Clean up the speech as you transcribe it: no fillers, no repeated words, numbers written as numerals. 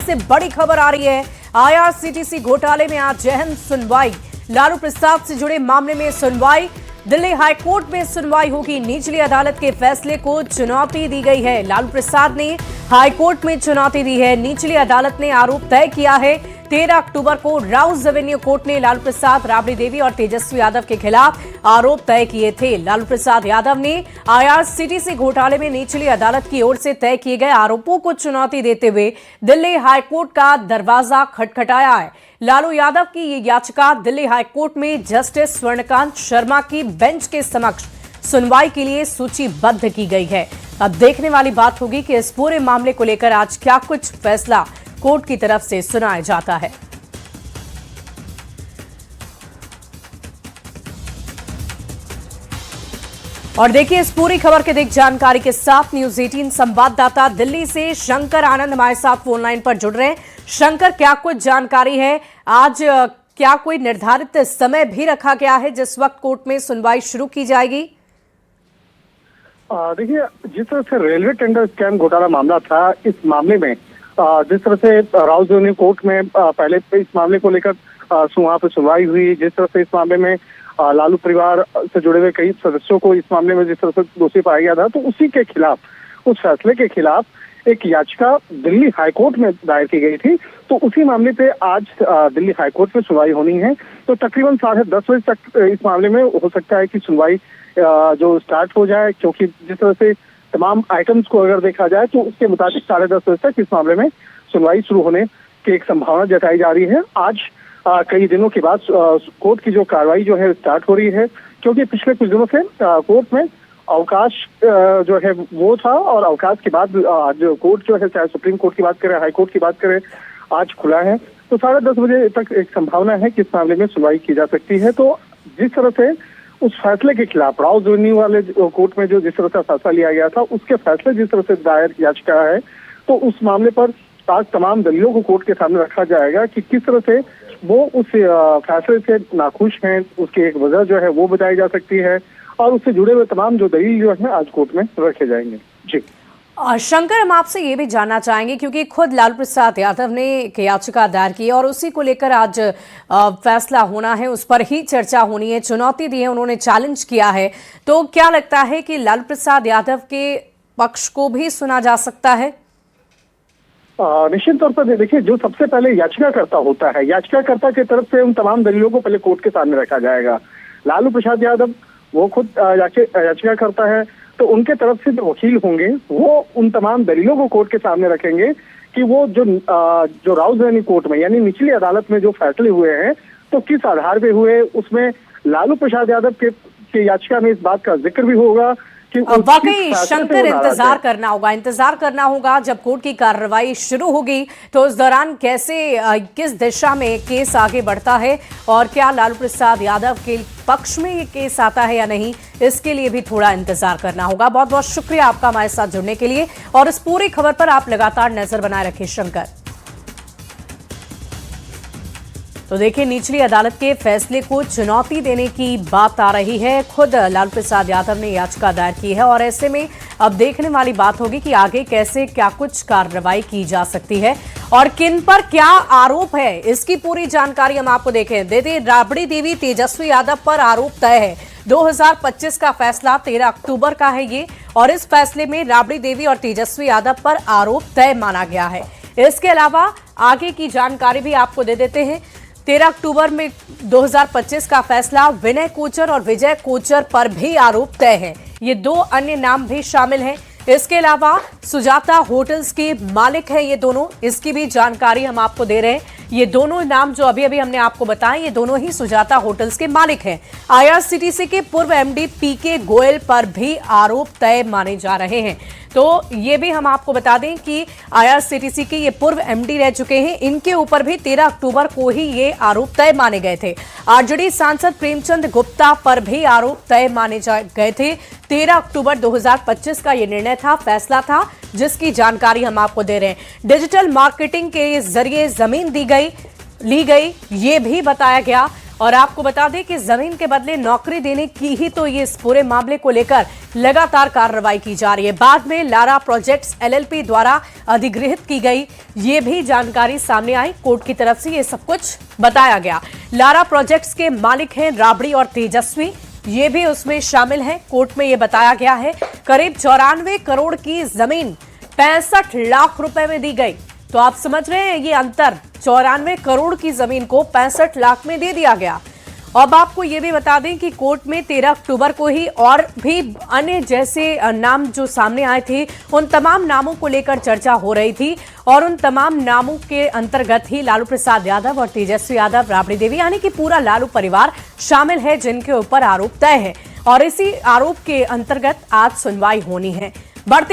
से बड़ी खबर आ रही है। आईआरसीटीसी घोटाले में आज अहम सुनवाई। लालू प्रसाद से जुड़े मामले में सुनवाई। दिल्ली हाईकोर्ट में सुनवाई होगी। निचली अदालत के फैसले को चुनौती दी गई है। लालू प्रसाद ने हाईकोर्ट में चुनौती दी है। निचली अदालत ने आरोप तय किया है। 13 अक्टूबर को राउस एवेन्यू कोर्ट ने लालू प्रसाद, राबड़ी देवी और तेजस्वी यादव के खिलाफ आरोप तय किए थे। लालू प्रसाद यादव ने आईआरसीटीसी घोटाले में निचली अदालत की ओर से तय किए गए आरोपों को चुनौती देते हुए दिल्ली हाईकोर्ट का दरवाजा खटखटाया है। लालू यादव की ये याचिका दिल्ली हाईकोर्ट में जस्टिस स्वर्णकांत शर्मा की बेंच के समक्ष सुनवाई के लिए सूचीबद्ध की गई है। अब देखने वाली बात होगी कि इस पूरे मामले को लेकर आज क्या कुछ फैसला कोर्ट की तरफ से सुनाया जाता है। और देखिए इस पूरी खबर के अधिक जानकारी के साथ न्यूज 18 संवाददाता दिल्ली से शंकर आनंद हमारे साथ फोन लाइन पर जुड़ रहे हैं। शंकर, क्या कुछ जानकारी है? आज क्या कोई निर्धारित समय भी रखा गया है जिस वक्त कोर्ट में सुनवाई शुरू की जाएगी? देखिए, जिस तरह से रेलवे टेंडर स्कैम घोटाला मामला था, इस मामले में जिस तरह से राउस एवेन्यू कोर्ट में पहले इस मामले को लेकर वहां पर सुनवाई हुई, जिस तरह से इस मामले में लालू परिवार से जुड़े हुए कई सदस्यों को इस मामले में जिस तरह से दोषी पाया गया था, तो उसी के खिलाफ, उस फैसले के खिलाफ एक याचिका दिल्ली हाईकोर्ट में दायर की गई थी। तो उसी मामले पे आज दिल्ली हाईकोर्ट में सुनवाई होनी है। तो तकरीबन 10:30 बजे तक इस मामले में हो सकता है कि सुनवाई जो स्टार्ट हो जाए, क्योंकि जिस तरह से तमाम आइटम्स को अगर देखा जाए तो उसके मुताबिक 10:30 बजे तक इस मामले में सुनवाई शुरू होने की एक संभावना जताई जा रही है। आज कई दिनों के बाद कोर्ट की जो कार्रवाई जो है स्टार्ट हो रही है, क्योंकि पिछले कुछ दिनों से कोर्ट में अवकाश जो है वो था, और अवकाश के बाद आज कोर्ट जो है, चाहे सुप्रीम कोर्ट की बात करें, हाई कोर्ट की बात करें, आज खुला है। तो 10:30 बजे तक एक संभावना है कि इस मामले में सुनवाई की जा सकती है। तो जिस तरह से उस फैसले के खिलाफ राउस एवेन्यू वाले कोर्ट में जो जिस तरह से फैसला लिया गया था, उसके फैसले जिस तरह से दायर याचिका है, तो उस मामले पर आज तमाम दलीलों को कोर्ट के सामने रखा जाएगा कि किस तरह से वो उस फैसले से नाखुश हैं। उसकी एक वजह जो है वो बताई जा सकती है, और उससे जुड़े हुए तमाम जो दलील जो है आज कोर्ट में रखे जाएंगे। जी शंकर, हम आपसे ये भी जानना चाहेंगे, क्योंकि खुद लालू प्रसाद यादव ने एक याचिका दायर की और उसी को लेकर आज फैसला होना है, उस पर ही चर्चा होनी है। चुनौती दी है, उन्होंने चैलेंज किया है। तो क्या लगता है कि लालू प्रसाद यादव के पक्ष को भी सुना जा सकता है? निश्चित तौर पर देखिए, जो सबसे पहले याचिकाकर्ता होता है, याचिकाकर्ता की तरफ से उन तमाम दलीलों को पहले कोर्ट के सामने रखा जाएगा। लालू प्रसाद यादव वो खुद याचिकाकर्ता है, तो उनके तरफ से जो वकील होंगे वो उन तमाम दलीलों को कोर्ट के सामने रखेंगे कि वो जो राउस एवेन्यू कोर्ट में, यानी निचली अदालत में जो फैसले हुए हैं, तो किस आधार पे हुए। उसमें लालू प्रसाद यादव के याचिका में इस बात का जिक्र भी होगा कि वाकई शंकर इंतजार करना होगा जब कोर्ट की कार्रवाई शुरू होगी, तो उस दौरान किस दिशा में केस आगे बढ़ता है और क्या लालू प्रसाद यादव के पक्ष में ये केस आता है या नहीं, इसके लिए भी थोड़ा इंतजार करना होगा। बहुत बहुत शुक्रिया आपका हमारे साथ जुड़ने के लिए, और इस पूरी खबर पर आप लगातार नजर बनाए रखें शंकर। तो देखिए, निचली अदालत के फैसले को चुनौती देने की बात आ रही है। खुद लालू प्रसाद यादव ने याचिका दायर की है, और ऐसे में अब देखने वाली बात होगी कि आगे कैसे क्या कुछ कार्रवाई की जा सकती है और किन पर क्या आरोप है। इसकी पूरी जानकारी हम आपको देते राबड़ी देवी, तेजस्वी यादव पर आरोप तय है। 2025 का फैसला 13 अक्टूबर का है ये, और इस फैसले में राबड़ी देवी और तेजस्वी यादव पर आरोप तय माना गया है। इसके अलावा आगे की जानकारी भी आपको दे देते हैं। 13 अक्टूबर में 2025 का फैसला विनय कोचर और विजय कोचर पर भी आरोप तय है। ये 2 अन्य नाम भी शामिल हैं। इसके अलावा सुजाता होटल्स के मालिक हैं ये दोनों, इसकी भी जानकारी हम आपको दे रहे हैं। ये दोनों नाम जो अभी अभी हमने आपको बताए, ये दोनों ही सुजाता होटल्स के मालिक हैं। आईआरसीटीसी के पूर्व एमडी पीके गोयल पर भी आरोप तय माने जा रहे हैं। तो ये भी हम आपको बता दें कि आईआरसीटीसी के ये पूर्व एमडी रह चुके हैं, इनके ऊपर भी 13 अक्टूबर को ही ये आरोप तय माने गए थे। आरजेडी सांसद प्रेमचंद गुप्ता पर भी आरोप तय माने गए थे। 13 अक्टूबर 2025 का ये निर्णय था, फैसला था, जिसकी जानकारी हम आपको दे रहे हैं। डिजिटल मार्केटिंग के जरिए जमीन ली गई, ये भी बताया गया। और आपको बता दें कि जमीन के बदले नौकरी देने की ही तो ये इस पूरे मामले को लेकर लगातार कार्रवाई की जा रही है। बाद में लारा प्रोजेक्ट्स एलएलपी द्वारा अधिगृहित की गई, ये भी जानकारी सामने आई। कोर्ट की तरफ से ये सब कुछ बताया गया। लारा प्रोजेक्ट्स के मालिक हैं राबड़ी और तेजस्वी, ये भी उसमें शामिल है। कोर्ट में ये बताया गया है करीब 94 करोड़ की जमीन 65 लाख रुपए में दी गई। तो आप समझ रहे हैं ये अंतर, 94 करोड़ की जमीन को 65 लाख में दे दिया गया। अब आपको ये भी बता दें कि कोर्ट में 13 अक्टूबर को ही और भी अन्य जैसे नाम जो सामने आए थे, उन तमाम नामों को लेकर चर्चा हो रही थी और उन तमाम नामों के अंतर्गत ही लालू प्रसाद यादव और तेजस्वी यादव, राबड़ी देवी यानी कि पूरा लालू परिवार शामिल है, जिनके ऊपर आरोप तय है और इसी आरोप के अंतर्गत आज सुनवाई होनी है। बढ़ते